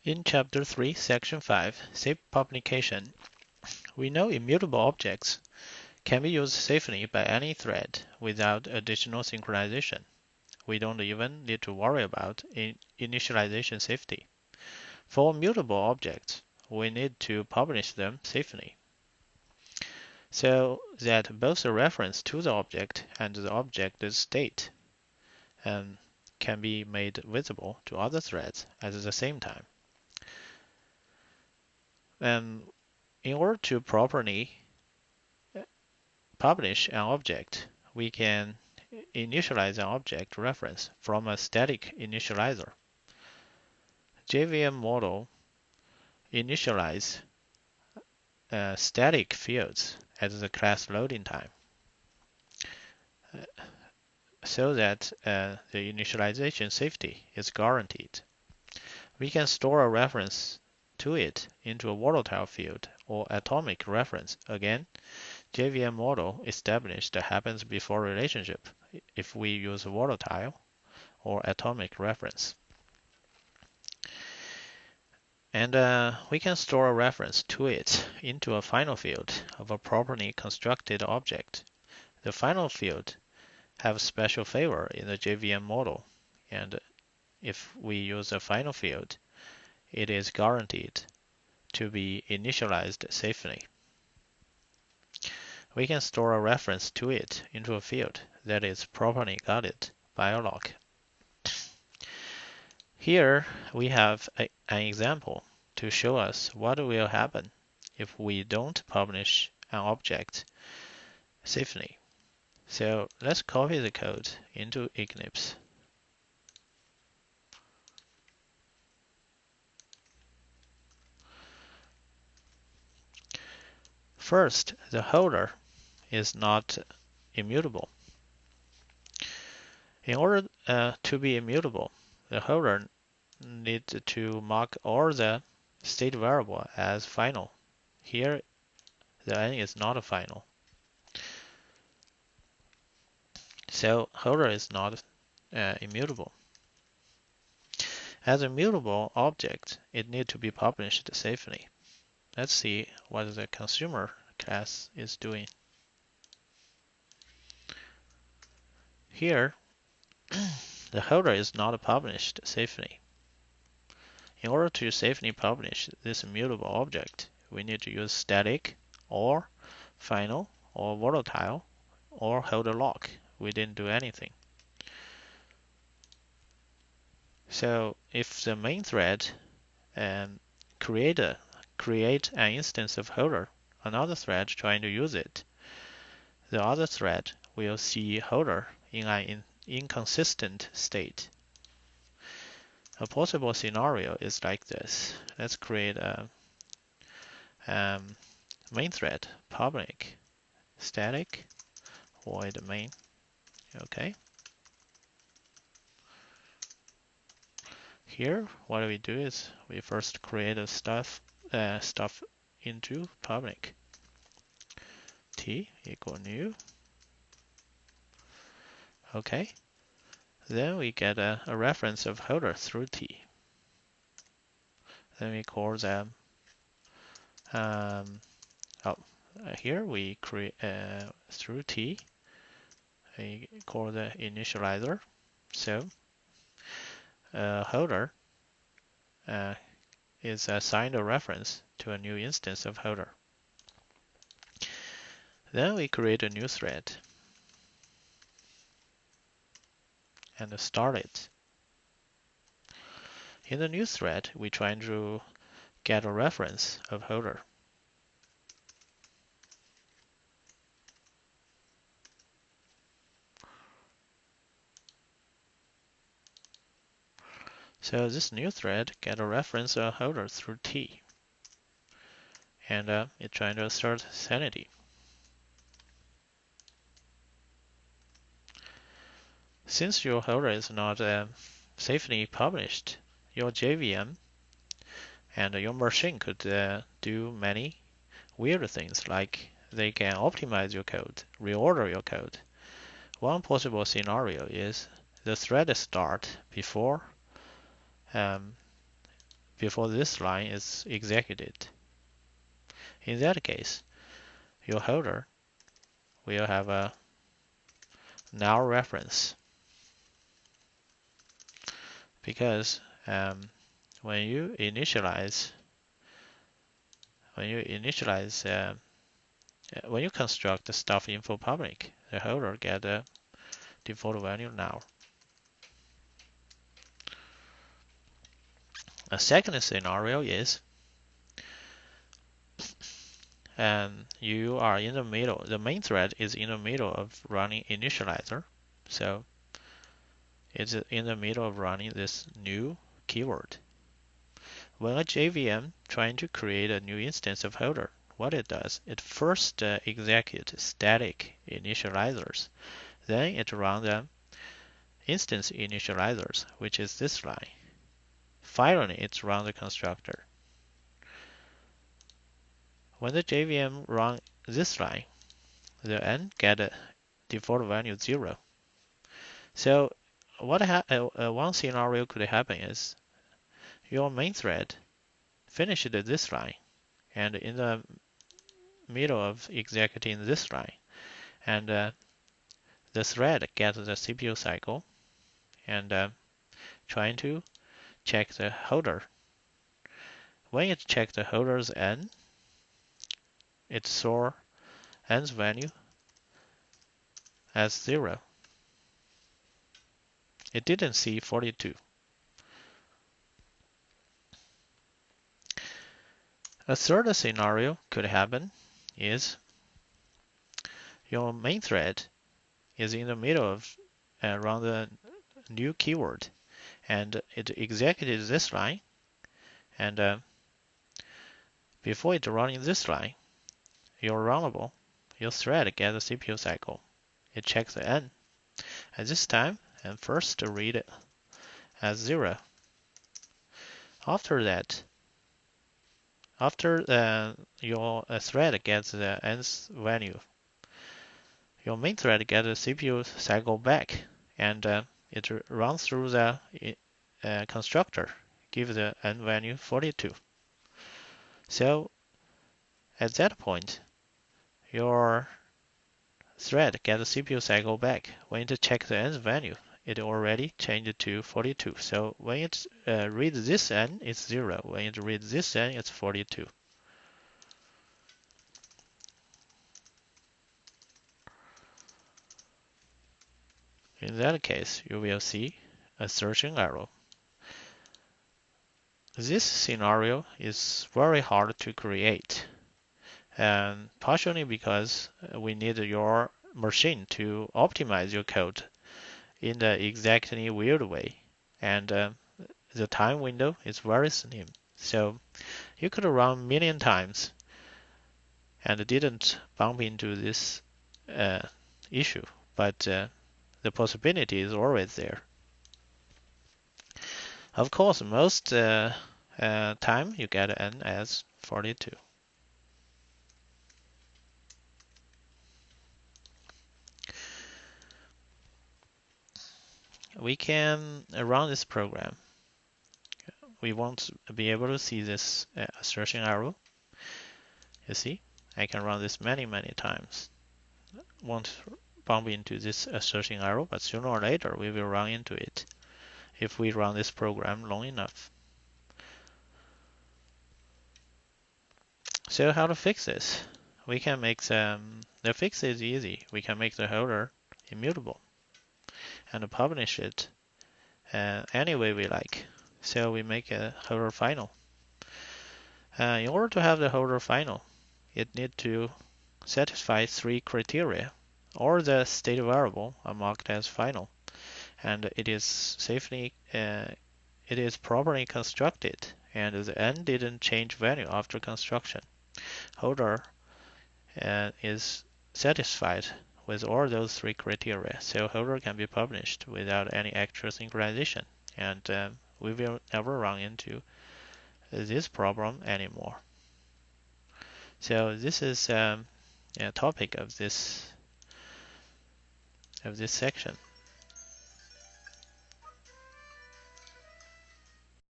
In Chapter 3, Section 5, Safe Publication, we know immutable objects can be used safely by any thread without additional synchronization. We don't even need to worry about initialization safety. For mutable objects, we need to publish them safely, so that both the reference to the object and the object's state can be made visible to other threads at the same time. And in order to properly publish an object, we can initialize an object reference from a static initializer. JVM model initialize static fields at the class loading time, so that the initialization safety is guaranteed. We can store a reference to it into a volatile field or atomic reference. Again, JVM model established happens before relationship if we use volatile or atomic reference. And we can store a reference to it into a final field of a properly constructed object. The final field have special favor in the JVM model, and if we use a final field, it is guaranteed to be initialized safely. We can store a reference to it into a field that is properly guarded by a lock. Here we have an example to show us what will happen if we don't publish an object safely. So let's copy the code into Eclipse. First, the holder is not immutable. In order to be immutable, the holder needs to mark all the state variable as final. Here, the n is not a final. So holder is not immutable. As a mutable object, it needs to be published safely. Let's see what the consumer class is doing. Here, the holder is not published safely. In order to safely publish this mutable object, we need to use static or final or volatile or holder lock. We didn't do anything. So if the main thread create an instance of holder, another thread trying to use it, the other thread will see holder in an inconsistent state. A possible scenario is like this. Let's create a main thread public static void main. Okay. Here, what we do is we first create a stuff into public t equal new. Okay. Then we get a reference of holder through t. Then we call them. Here we create through t. We call the initializer. So holder is assigned a reference to a new instance of holder. Then we create a new thread and start it. In the new thread, we try to get a reference of holder. So this new thread get a reference of holder through t, and it's trying to assert sanity. Since your holder is not safely published, your JVM and your machine could do many weird things, like they can optimize your code, reorder your code. One possible scenario is the thread start before before this line is executed. In that case, your holder will have a null reference because when you initialize when you construct the stuff info public, the holder get a default value null. A second scenario is you are in the middle, the main thread is in the middle of running initializer, so it's in the middle of running this new keyword. When a JVM trying to create a new instance of holder, what it does, it first executes static initializers, then it runs the instance initializers, which is this line. Finally, it runs the constructor. When the JVM runs this line, the n get a default value 0. So what one scenario could happen is your main thread finished this line, and in the middle of executing this line, and the thread gets the CPU cycle and trying to check the holder. When it checks the holder's n, it saw n's value as 0. It didn't see 42. A third scenario could happen is your main thread is in the middle of run the new keyword, and it executed this line, and before it running this line, your runnable, your thread gets a CPU cycle. It checks the n at this time and first read it as 0. After that, after your thread gets the nth value, your main thread gets a CPU cycle back, and it runs through the constructor, give the n value 42. So at that point, your thread gets a CPU cycle back. When it checks the nth value, it already changed to 42. So when it reads this n, it's 0. When it reads this n, it's 42. In that case, you will see assertion error. This scenario is very hard to create, and partially because we need your machine to optimize your code in the exactly weird way, and the time window is very slim. So you could run million times and didn't bump into this issue, but the possibility is always there. Of course, most time you get n as 42. We can run this program. We want to be able to see this assertion arrow. You see, I can run this many times. Won't bump into this assertion arrow, but sooner or later we will run into it if we run this program long enough. So how to fix this? We can make the fix is easy. We can make the holder immutable and publish it any way we like. So we make a holder final. In order to have the holder final, it needs to satisfy 3 criteria. All the state variable are marked as final, and it is properly constructed, and the n didn't change value after construction. Holder is satisfied with all those 3 criteria, so holder can be published without any actual synchronization, and we will never run into this problem anymore. So this is a topic of this section.